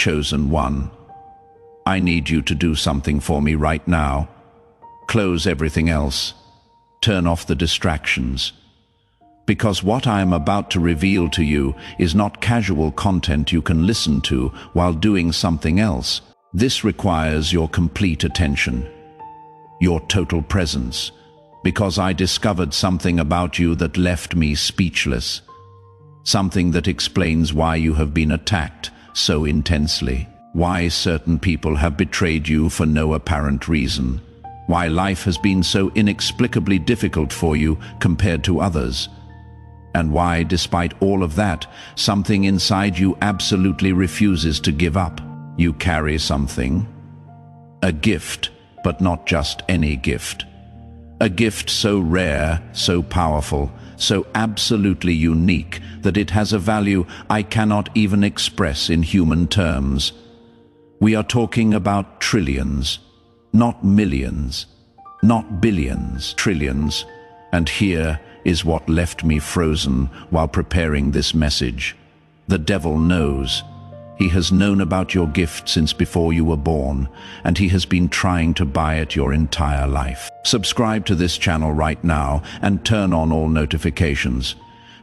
Chosen one, I need you to do something for me right now. Close everything else. Turn off the distractions. Because what I am about to reveal to you is not casual content you can listen to while doing something else. This requires your complete attention, your total presence, because I discovered something about you that left me speechless. Something that explains why you have been attacked so intensely, why certain people have betrayed you for no apparent reason, why life has been so inexplicably difficult for you compared to others, and why, despite all of that, something inside you absolutely refuses to give up. You carry something, a gift, but not just any gift. A gift so rare, so powerful, so absolutely unique that it has a value I cannot even express in human terms. We are talking about trillions, not millions, not billions, trillions. And here is what left me frozen while preparing this message. The devil knows. He has known about your gift since before you were born, and he has been trying to buy it your entire life. Subscribe to this channel right now and turn on all notifications,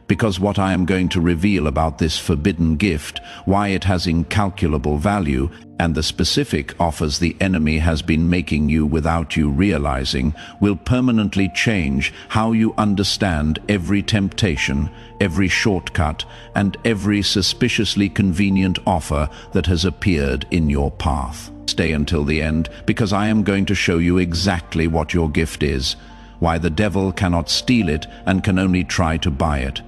because what I am going to reveal about this forbidden gift, why it has incalculable value, and the specific offers the enemy has been making you without you realizing, will permanently change how you understand every temptation, every shortcut, and every suspiciously convenient offer that has appeared in your path. Stay until the end, because I am going to show you exactly what your gift is, why the devil cannot steal it and can only try to buy it,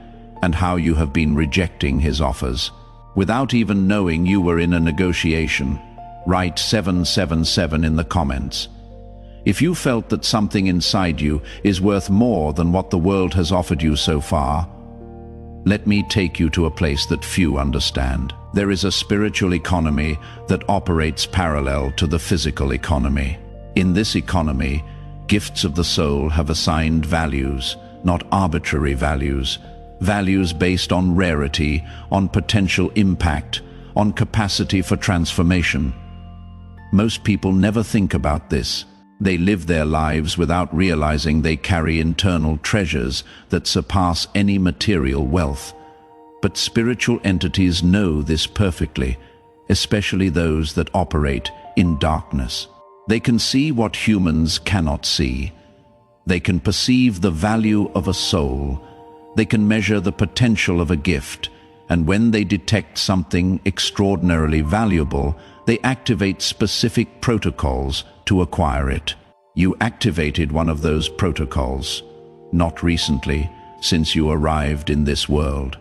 and how you have been rejecting his offers. Without even knowing you were in a negotiation, write 777 in the comments. If you felt that something inside you is worth more than what the world has offered you so far, let me take you to a place that few understand. There is a spiritual economy that operates parallel to the physical economy. In this economy, gifts of the soul have assigned values, not arbitrary values, values based on rarity, on potential impact, on capacity for transformation. Most people never think about this. They live their lives without realizing they carry internal treasures that surpass any material wealth. But spiritual entities know this perfectly, especially those that operate in darkness. They can see what humans cannot see. They can perceive the value of a soul. They can measure the potential of a gift, and when they detect something extraordinarily valuable, they activate specific protocols to acquire it. You activated one of those protocols, not recently, since you arrived in this world.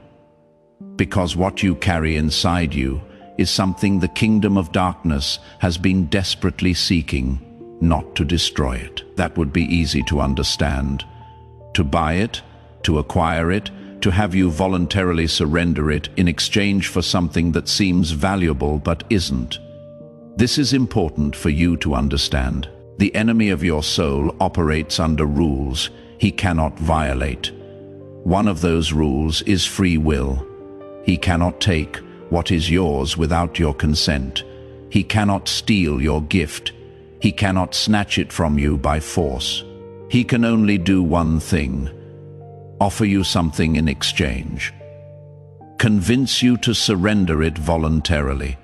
Because what you carry inside you is something the kingdom of darkness has been desperately seeking, not to destroy it. That would be easy to understand. To buy it, to acquire it, to have you voluntarily surrender it in exchange for something that seems valuable but isn't. This is important for you to understand. The enemy of your soul operates under rules he cannot violate. One of those rules is free will. He cannot take what is yours without your consent. He cannot steal your gift. He cannot snatch it from you by force. He can only do one thing: offer you something in exchange. Convince you to surrender it voluntarily.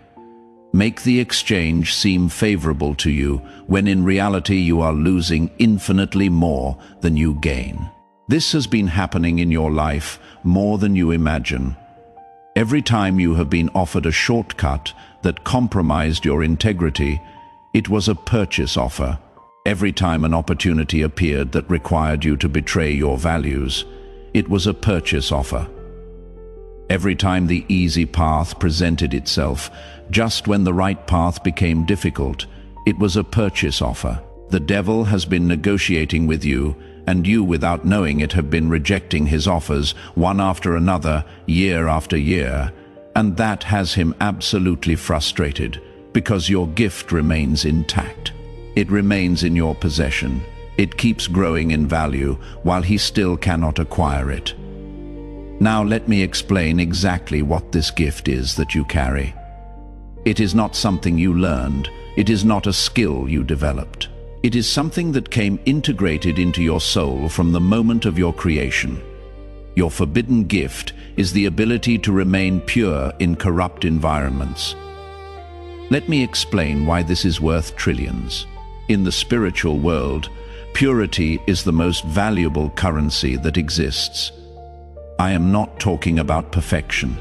Make the exchange seem favorable to you when in reality you are losing infinitely more than you gain. This has been happening in your life more than you imagine. Every time you have been offered a shortcut that compromised your integrity, it was a purchase offer. Every time an opportunity appeared that required you to betray your values, it was a purchase offer. Every time the easy path presented itself, just when the right path became difficult, it was a purchase offer. The devil has been negotiating with you, and you, without knowing it, have been rejecting his offers, one after another, year after year, and that has him absolutely frustrated, because your gift remains intact. It remains in your possession. It keeps growing in value, while he still cannot acquire it. Now let me explain exactly what this gift is that you carry. It is not something you learned. It is not a skill you developed. It is something that came integrated into your soul from the moment of your creation. Your forbidden gift is the ability to remain pure in corrupt environments. Let me explain why this is worth trillions. In the spiritual world, purity is the most valuable currency that exists. I am not talking about perfection.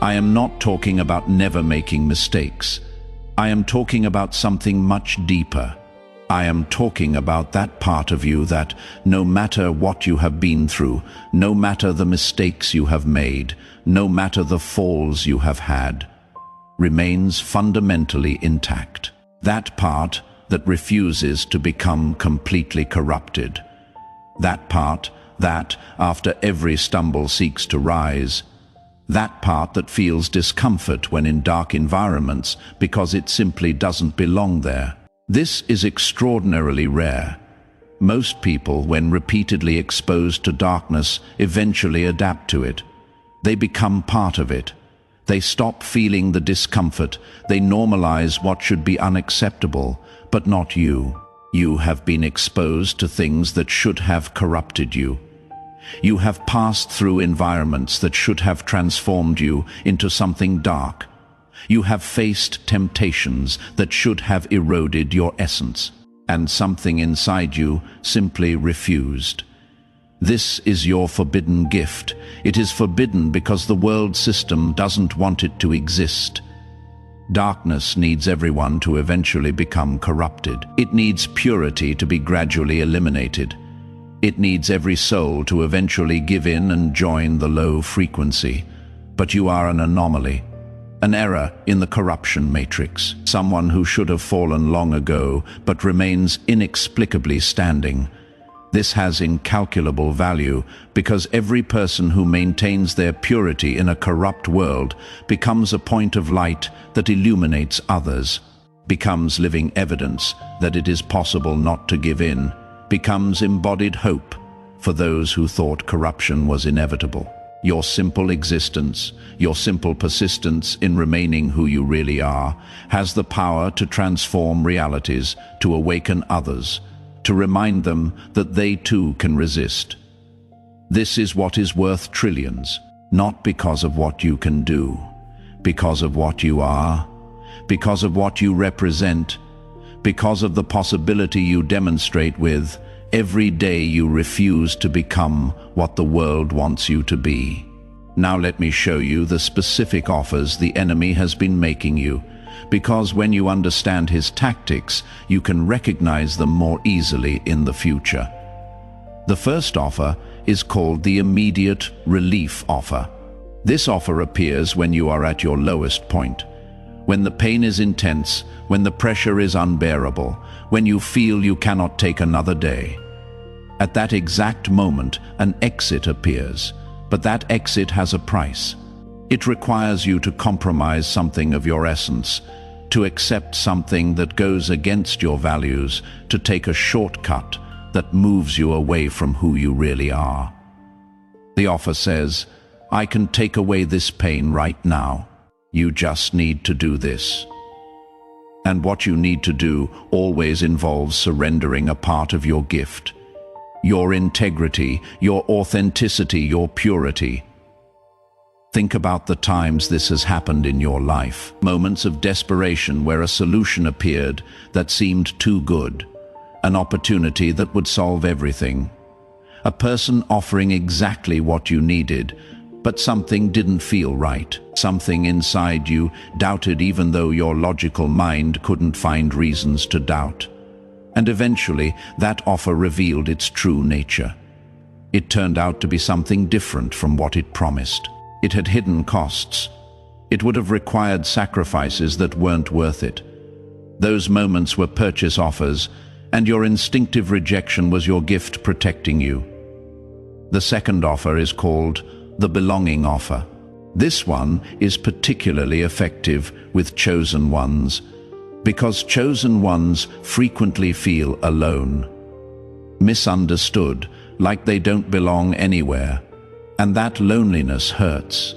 I am not talking about never making mistakes. I am talking about something much deeper. I am talking about that part of you that, no matter what you have been through, no matter the mistakes you have made, no matter the falls you have had, remains fundamentally intact. That part that refuses to become completely corrupted. That part that, after every stumble, seeks to rise. That part that feels discomfort when in dark environments because it simply doesn't belong there. This is extraordinarily rare. Most people, when repeatedly exposed to darkness, eventually adapt to it. They become part of it. They stop feeling the discomfort. They normalize what should be unacceptable, but not you. You have been exposed to things that should have corrupted you. You have passed through environments that should have transformed you into something dark. You have faced temptations that should have eroded your essence, and something inside you simply refused. This is your forbidden gift. It is forbidden because the world system doesn't want it to exist. Darkness needs everyone to eventually become corrupted. It needs purity to be gradually eliminated. It needs every soul to eventually give in and join the low frequency. But you are an anomaly, an error in the corruption matrix, someone who should have fallen long ago but remains inexplicably standing. This has incalculable value because every person who maintains their purity in a corrupt world becomes a point of light that illuminates others, becomes living evidence that it is possible not to give in, becomes embodied hope for those who thought corruption was inevitable. Your simple existence, your simple persistence in remaining who you really are, has the power to transform realities, to awaken others, to remind them that they too can resist. This is what is worth trillions, not because of what you can do, because of what you are, because of what you represent, because of the possibility you demonstrate with every day you refuse to become what the world wants you to be. Now let me show you the specific offers the enemy has been making you, because when you understand his tactics, you can recognize them more easily in the future. The first offer is called the immediate relief offer. This offer appears when you are at your lowest point, when the pain is intense, when the pressure is unbearable, when you feel you cannot take another day. At that exact moment, an exit appears, but that exit has a price. It requires you to compromise something of your essence, to accept something that goes against your values, to take a shortcut that moves you away from who you really are. The offer says, I can take away this pain right now. You just need to do this. And what you need to do always involves surrendering a part of your gift, your integrity, your authenticity, your purity. Think about the times this has happened in your life. Moments of desperation where a solution appeared that seemed too good, an opportunity that would solve everything, a person offering exactly what you needed, but something didn't feel right. Something inside you doubted even though your logical mind couldn't find reasons to doubt. And eventually, that offer revealed its true nature. It turned out to be something different from what it promised. It had hidden costs. It would have required sacrifices that weren't worth it. Those moments were purchase offers, and your instinctive rejection was your gift protecting you. The second offer is called the belonging offer. This one is particularly effective with chosen ones, because chosen ones frequently feel alone, misunderstood, like they don't belong anywhere, and that loneliness hurts.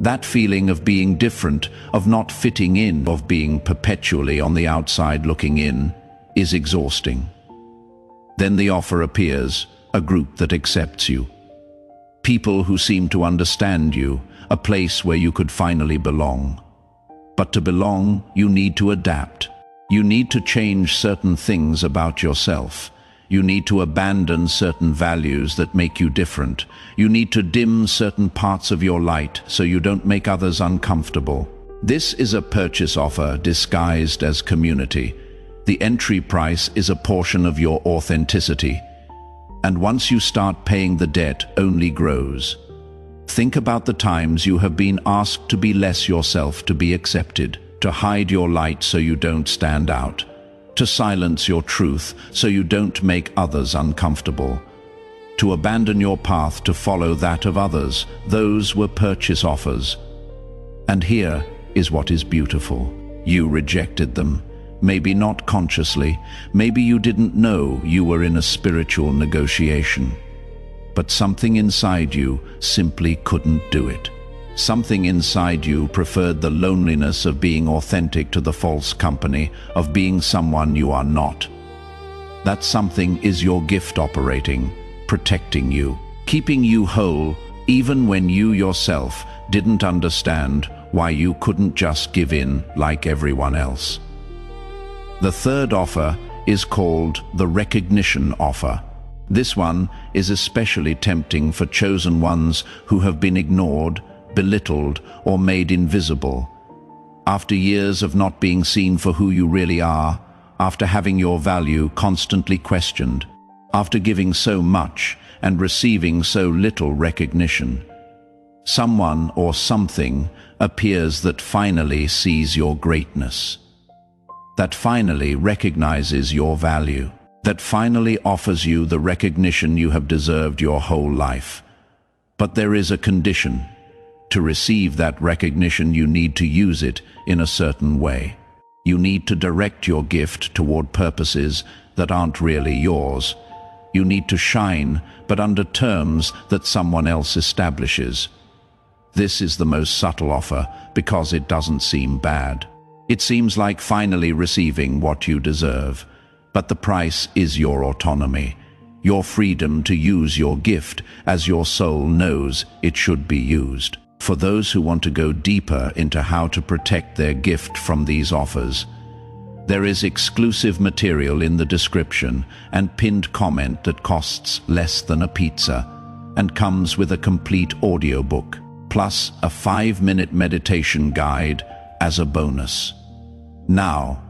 That feeling of being different, of not fitting in, of being perpetually on the outside looking in, is exhausting. Then the offer appears, a group that accepts you. People who seem to understand you, a place where you could finally belong. But to belong, you need to adapt. You need to change certain things about yourself. You need to abandon certain values that make you different. You need to dim certain parts of your light so you don't make others uncomfortable. This is a purchase offer disguised as community. The entry price is a portion of your authenticity. And once you start paying, the debt only grows. Think about the times you have been asked to be less yourself to be accepted, to hide your light so you don't stand out, to silence your truth so you don't make others uncomfortable, to abandon your path to follow that of others. Those were purchase offers. And here is what is beautiful. You rejected them. Maybe not consciously, maybe you didn't know you were in a spiritual negotiation. But something inside you simply couldn't do it. Something inside you preferred the loneliness of being authentic to the false company of being someone you are not. That something is your gift operating, protecting you, keeping you whole, even when you yourself didn't understand why you couldn't just give in like everyone else. The third offer is called the recognition offer. This one is especially tempting for chosen ones who have been ignored, belittled, or made invisible. After years of not being seen for who you really are, after having your value constantly questioned, after giving so much and receiving so little recognition, someone or something appears that finally sees your greatness, that finally recognizes your value, that finally offers you the recognition you have deserved your whole life. But there is a condition. To receive that recognition, you need to use it in a certain way. You need to direct your gift toward purposes that aren't really yours. You need to shine, but under terms that someone else establishes. This is the most subtle offer because it doesn't seem bad. It seems like finally receiving what you deserve. But the price is your autonomy, your freedom to use your gift as your soul knows it should be used. For those who want to go deeper into how to protect their gift from these offers, there is exclusive material in the description and pinned comment that costs less than a pizza and comes with a complete audiobook, plus a 5-minute meditation guide as a bonus. Now,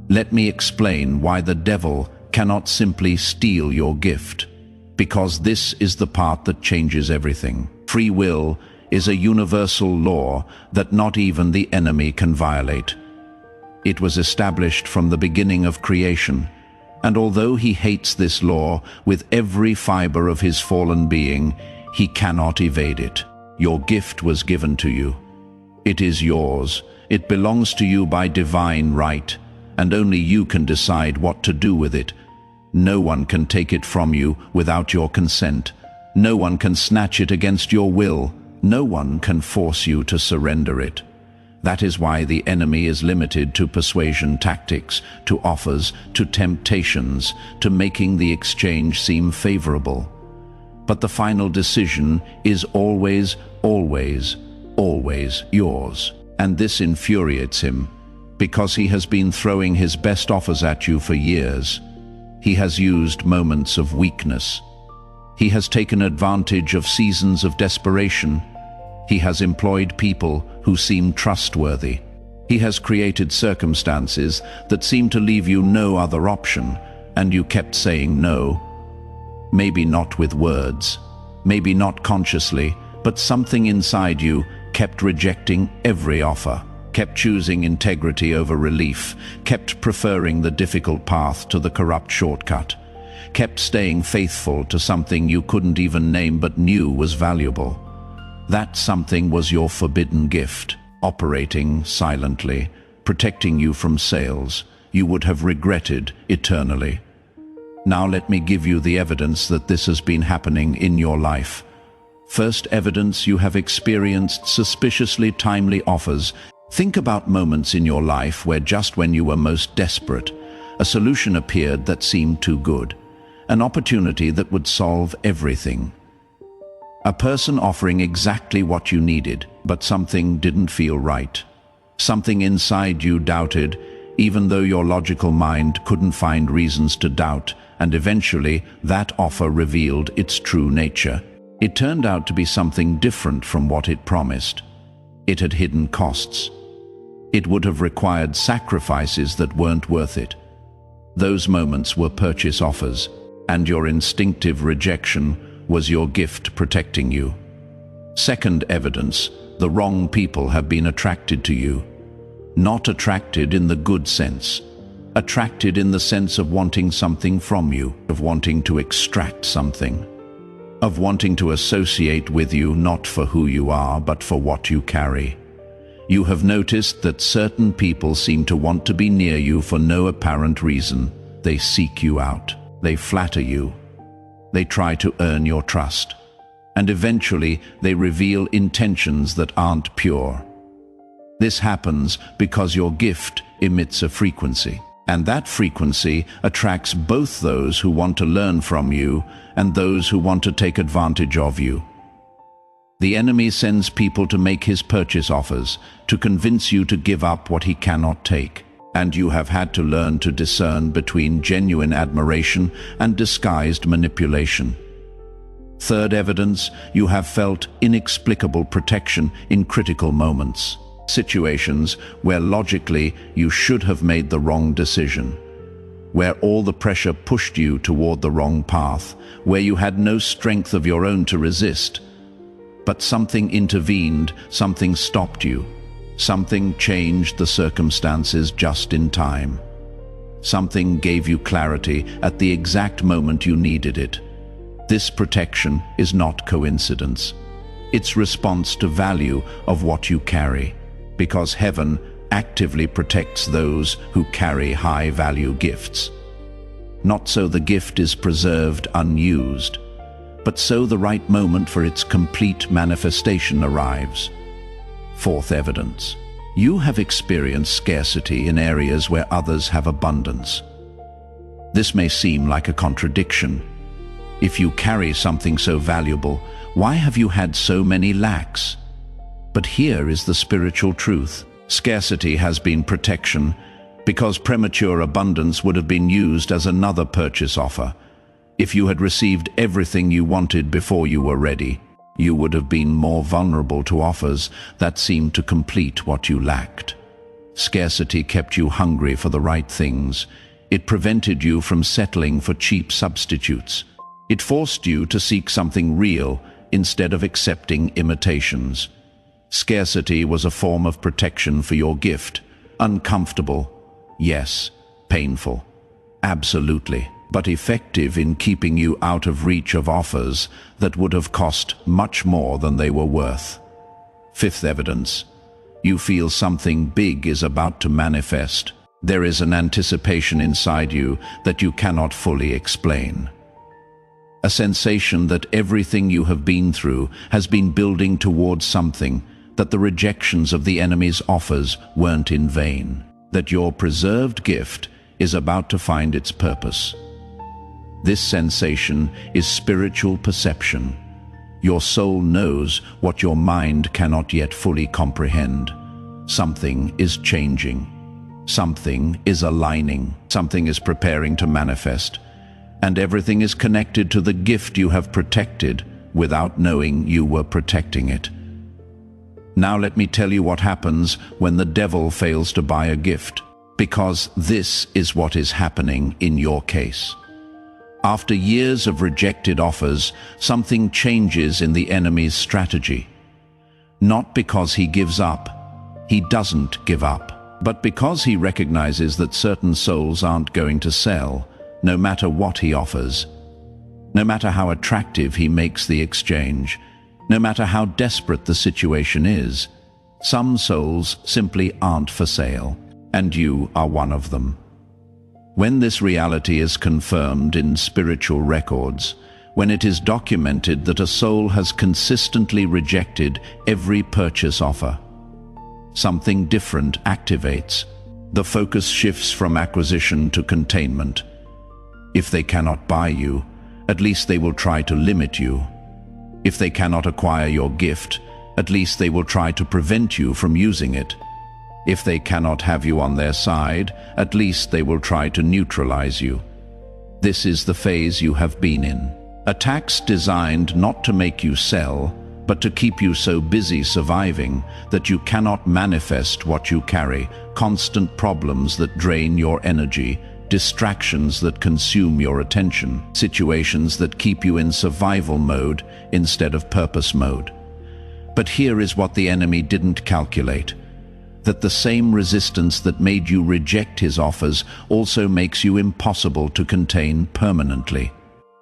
let me explain why the devil cannot simply steal your gift, because this is the part that changes everything. Free will is a universal law that not even the enemy can violate. It was established from the beginning of creation, and although he hates this law with every fiber of his fallen being, he cannot evade it. Your gift was given to you. It is yours. It belongs to you by divine right, and only you can decide what to do with it. No one can take it from you without your consent. No one can snatch it against your will. No one can force you to surrender it. That is why the enemy is limited to persuasion tactics, to offers, to temptations, to making the exchange seem favorable. But the final decision is always, always, always yours. And this infuriates him, because he has been throwing his best offers at you for years. He has used moments of weakness. He has taken advantage of seasons of desperation. He has employed people who seem trustworthy. He has created circumstances that seem to leave you no other option, and you kept saying no. Maybe not with words, maybe not consciously, but something inside you kept rejecting every offer, kept choosing integrity over relief, kept preferring the difficult path to the corrupt shortcut, kept staying faithful to something you couldn't even name but knew was valuable. That something was your forbidden gift, operating silently, protecting you from sales you would have regretted eternally. Now let me give you the evidence that this has been happening in your life. First evidence, you have experienced suspiciously timely offers. Think about moments in your life where just when you were most desperate, a solution appeared that seemed too good, an opportunity that would solve everything. A person offering exactly what you needed, but something didn't feel right. Something inside you doubted, even though your logical mind couldn't find reasons to doubt, and eventually that offer revealed its true nature. It turned out to be something different from what it promised. It had hidden costs. It would have required sacrifices that weren't worth it. Those moments were purchase offers, and your instinctive rejection was your gift protecting you. Second evidence, the wrong people have been attracted to you. Not attracted in the good sense. Attracted in the sense of wanting something from you, of wanting to extract something. Of wanting to associate with you not for who you are, but for what you carry. You have noticed that certain people seem to want to be near you for no apparent reason. They seek you out. They flatter you. They try to earn your trust. And eventually they reveal intentions that aren't pure. This happens because your gift emits a frequency. And that frequency attracts both those who want to learn from you and those who want to take advantage of you. The enemy sends people to make his purchase offers, to convince you to give up what he cannot take. And you have had to learn to discern between genuine admiration and disguised manipulation. Third evidence, you have felt inexplicable protection in critical moments. Situations where logically you should have made the wrong decision. Where all the pressure pushed you toward the wrong path. Where you had no strength of your own to resist. But something intervened, something stopped you. Something changed the circumstances just in time. Something gave you clarity at the exact moment you needed it. This protection is not coincidence. It's response to value of what you carry. Because heaven actively protects those who carry high-value gifts. Not so the gift is preserved unused, but so the right moment for its complete manifestation arrives. Fourth evidence. You have experienced scarcity in areas where others have abundance. This may seem like a contradiction. If you carry something so valuable, why have you had so many lacks? But here is the spiritual truth. Scarcity has been protection, because premature abundance would have been used as another purchase offer. If you had received everything you wanted before you were ready, you would have been more vulnerable to offers that seemed to complete what you lacked. Scarcity kept you hungry for the right things. It prevented you from settling for cheap substitutes. It forced you to seek something real instead of accepting imitations. Scarcity was a form of protection for your gift. Uncomfortable, yes. Painful, absolutely. But effective in keeping you out of reach of offers that would have cost much more than they were worth. Fifth evidence. You feel something big is about to manifest. There is an anticipation inside you that you cannot fully explain. A sensation that everything you have been through has been building towards something, that the rejections of the enemy's offers weren't in vain, that your preserved gift is about to find its purpose. This sensation is spiritual perception. Your soul knows what your mind cannot yet fully comprehend. Something is changing. Something is aligning. Something is preparing to manifest. And everything is connected to the gift you have protected without knowing you were protecting it. Now let me tell you what happens when the devil fails to buy a gift, because this is what is happening in your case. After years of rejected offers, something changes in the enemy's strategy. Not because he gives up. He doesn't give up. But because he recognizes that certain souls aren't going to sell, no matter what he offers. No matter how attractive he makes the exchange. No matter how desperate the situation is. Some souls simply aren't for sale, and you are one of them. When this reality is confirmed in spiritual records, when it is documented that a soul has consistently rejected every purchase offer. Something different activates. The focus shifts from acquisition to containment. If they cannot buy you, at least they will try to limit you. If they cannot acquire your gift, at least they will try to prevent you from using it. If they cannot have you on their side, at least they will try to neutralize you. This is the phase you have been in. Attacks designed not to make you sell, but to keep you so busy surviving that you cannot manifest what you carry, constant problems that drain your energy, distractions that consume your attention, situations that keep you in survival mode instead of purpose mode. But here is what the enemy didn't calculate: that the same resistance that made you reject his offers also makes you impossible to contain permanently.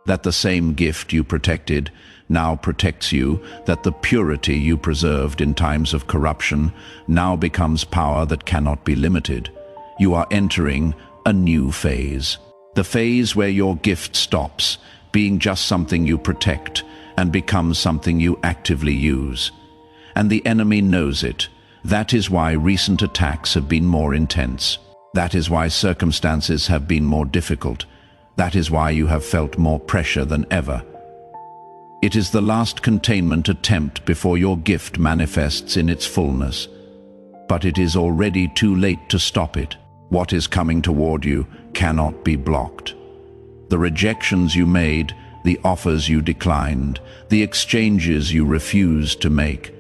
That the same gift you protected now protects you, that the purity you preserved in times of corruption now becomes power that cannot be limited. You are entering a new phase. The phase where your gift stops being just something you protect and becomes something you actively use. And the enemy knows it. That is why recent attacks have been more intense. That is why circumstances have been more difficult. That is why you have felt more pressure than ever. It is the last containment attempt before your gift manifests in its fullness. But it is already too late to stop it. What is coming toward you cannot be blocked. The rejections you made, the offers you declined, the exchanges you refused to make,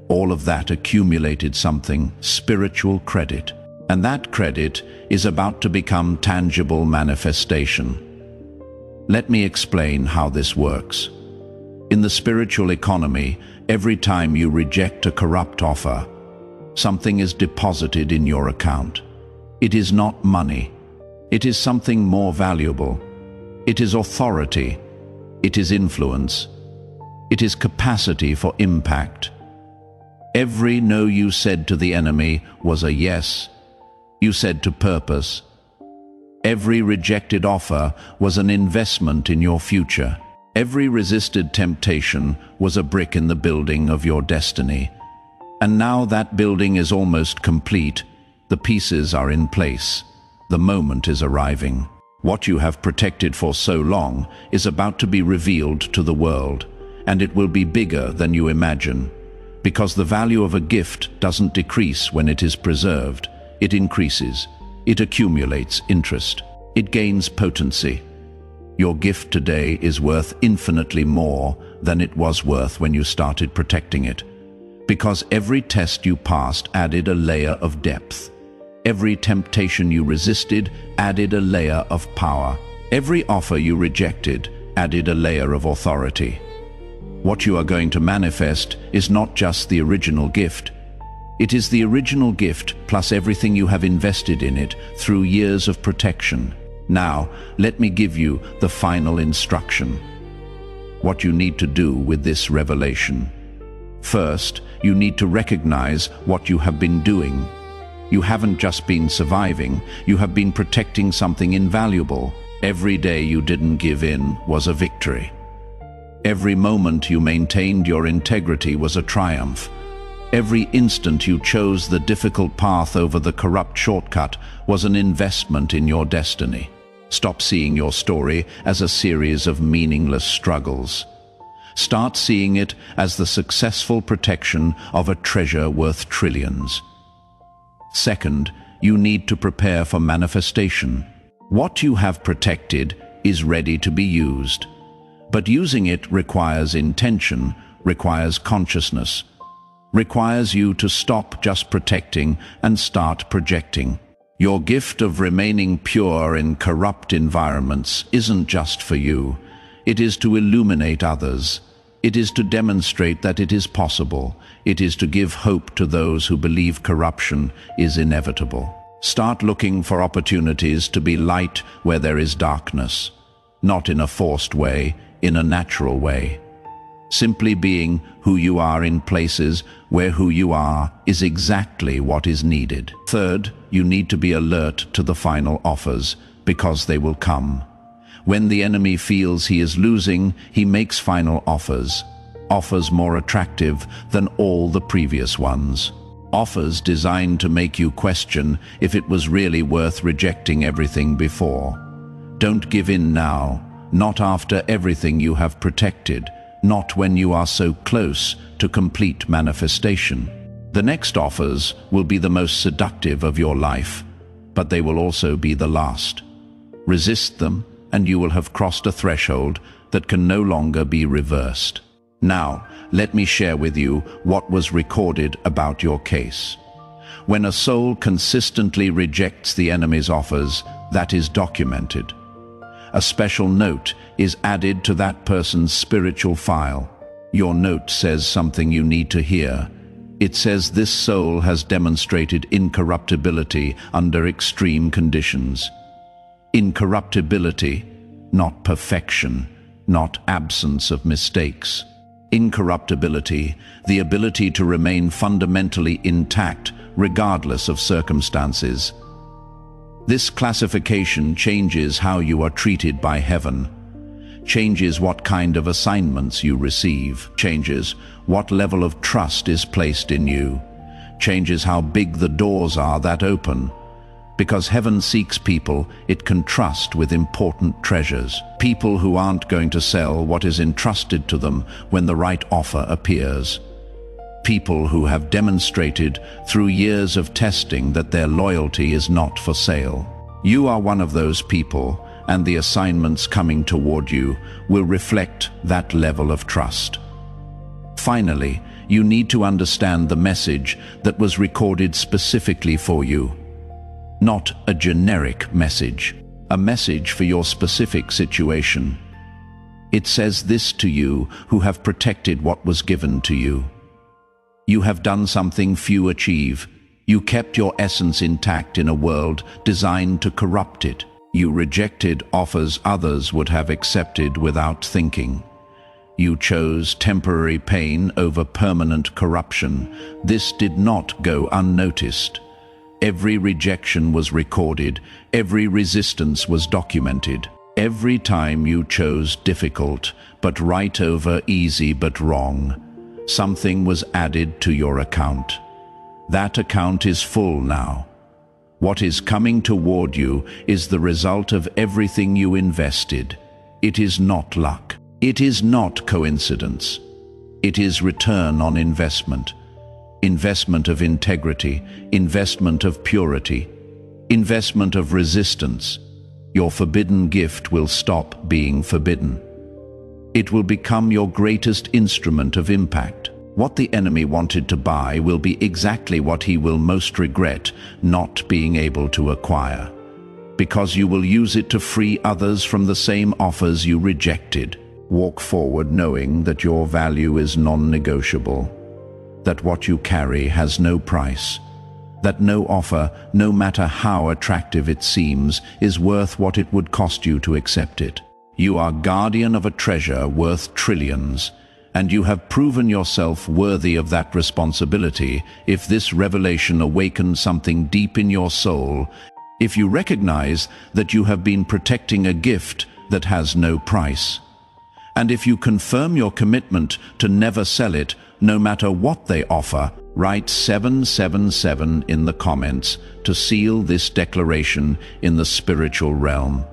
all of that accumulated something, spiritual credit. And that credit is about to become tangible manifestation. Let me explain how this works. In the spiritual economy, every time you reject a corrupt offer, something is deposited in your account. It is not money. It is something more valuable. It is authority. It is influence. It is capacity for impact. Every no you said to the enemy was a yes you said to purpose. Every rejected offer was an investment in your future. Every resisted temptation was a brick in the building of your destiny. And now that building is almost complete. The pieces are in place. The moment is arriving. What you have protected for so long is about to be revealed to the world, and it will be bigger than you imagine. Because the value of a gift doesn't decrease when it is preserved. It increases. It accumulates interest. It gains potency. Your gift today is worth infinitely more than it was worth when you started protecting it. Because every test you passed added a layer of depth. Every temptation you resisted added a layer of power. Every offer you rejected added a layer of authority. What you are going to manifest is not just the original gift. It is the original gift plus everything you have invested in it through years of protection. Now, let me give you the final instruction. What you need to do with this revelation. First, you need to recognize what you have been doing. You haven't just been surviving, you have been protecting something invaluable. Every day you didn't give in was a victory. Every moment you maintained your integrity was a triumph. Every instant you chose the difficult path over the corrupt shortcut was an investment in your destiny. Stop seeing your story as a series of meaningless struggles. Start seeing it as the successful protection of a treasure worth trillions. Second, you need to prepare for manifestation. What you have protected is ready to be used. But using it requires intention, requires consciousness, requires you to stop just protecting and start projecting. Your gift of remaining pure in corrupt environments isn't just for you. It is to illuminate others. It is to demonstrate that it is possible. It is to give hope to those who believe corruption is inevitable. Start looking for opportunities to be light where there is darkness, not in a forced way, in a natural way. Simply being who you are in places where who you are is exactly what is needed. Third, you need to be alert to the final offers, because they will come. When the enemy feels he is losing, he makes final offers. Offers more attractive than all the previous ones. Offers designed to make you question if it was really worth rejecting everything before. Don't give in now, not after everything you have protected, not when you are so close to complete manifestation. The next offers will be the most seductive of your life, but they will also be the last. Resist them, and you will have crossed a threshold that can no longer be reversed. Now, let me share with you what was recorded about your case. When a soul consistently rejects the enemy's offers, that is documented. A special note is added to that person's spiritual file. Your note says something you need to hear. It says this soul has demonstrated incorruptibility under extreme conditions. Incorruptibility, not perfection, not absence of mistakes. Incorruptibility, the ability to remain fundamentally intact regardless of circumstances. This classification changes how you are treated by heaven, changes what kind of assignments you receive, changes what level of trust is placed in you, changes how big the doors are that open. Because heaven seeks people it can trust with important treasures, people who aren't going to sell what is entrusted to them when the right offer appears. People who have demonstrated through years of testing that their loyalty is not for sale. You are one of those people, and the assignments coming toward you will reflect that level of trust. Finally, you need to understand the message that was recorded specifically for you. Not a generic message, a message for your specific situation. It says this to you who have protected what was given to you. You have done something few achieve. You kept your essence intact in a world designed to corrupt it. You rejected offers others would have accepted without thinking. You chose temporary pain over permanent corruption. This did not go unnoticed. Every rejection was recorded, every resistance was documented. Every time you chose difficult, but right over easy but wrong, something was added to your account. That account is full now. What is coming toward you is the result of everything you invested. It is not luck. It is not coincidence. It is return on investment. Investment of integrity, investment of purity, investment of resistance. Your forbidden gift will stop being forbidden. It will become your greatest instrument of impact. What the enemy wanted to buy will be exactly what he will most regret not being able to acquire, because you will use it to free others from the same offers you rejected. Walk forward knowing that your value is non-negotiable, that what you carry has no price, that no offer, no matter how attractive it seems, is worth what it would cost you to accept it. You are guardian of a treasure worth trillions, and you have proven yourself worthy of that responsibility if this revelation awakens something deep in your soul, if you recognize that you have been protecting a gift that has no price. And if you confirm your commitment to never sell it, no matter what they offer, write 777 in the comments to seal this declaration in the spiritual realm.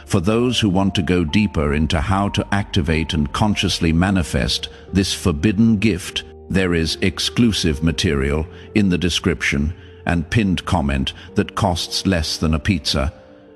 For those who want to go deeper into how to activate and consciously manifest this forbidden gift, there is exclusive material in the description and pinned comment that costs less than a pizza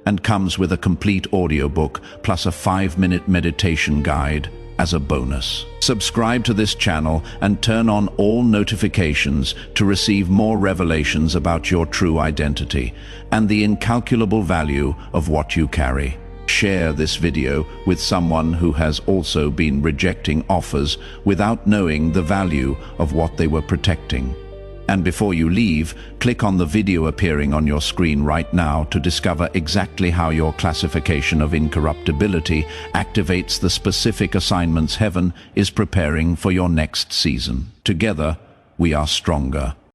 and comes with a complete audiobook plus a 5-minute meditation guide as a bonus. Subscribe to this channel and turn on all notifications to receive more revelations about your true identity and the incalculable value of what you carry. Share this video with someone who has also been rejecting offers without knowing the value of what they were protecting. And before you leave, click on the video appearing on your screen right now to discover exactly how your classification of incorruptibility activates the specific assignments heaven is preparing for your next season. Together, we are stronger.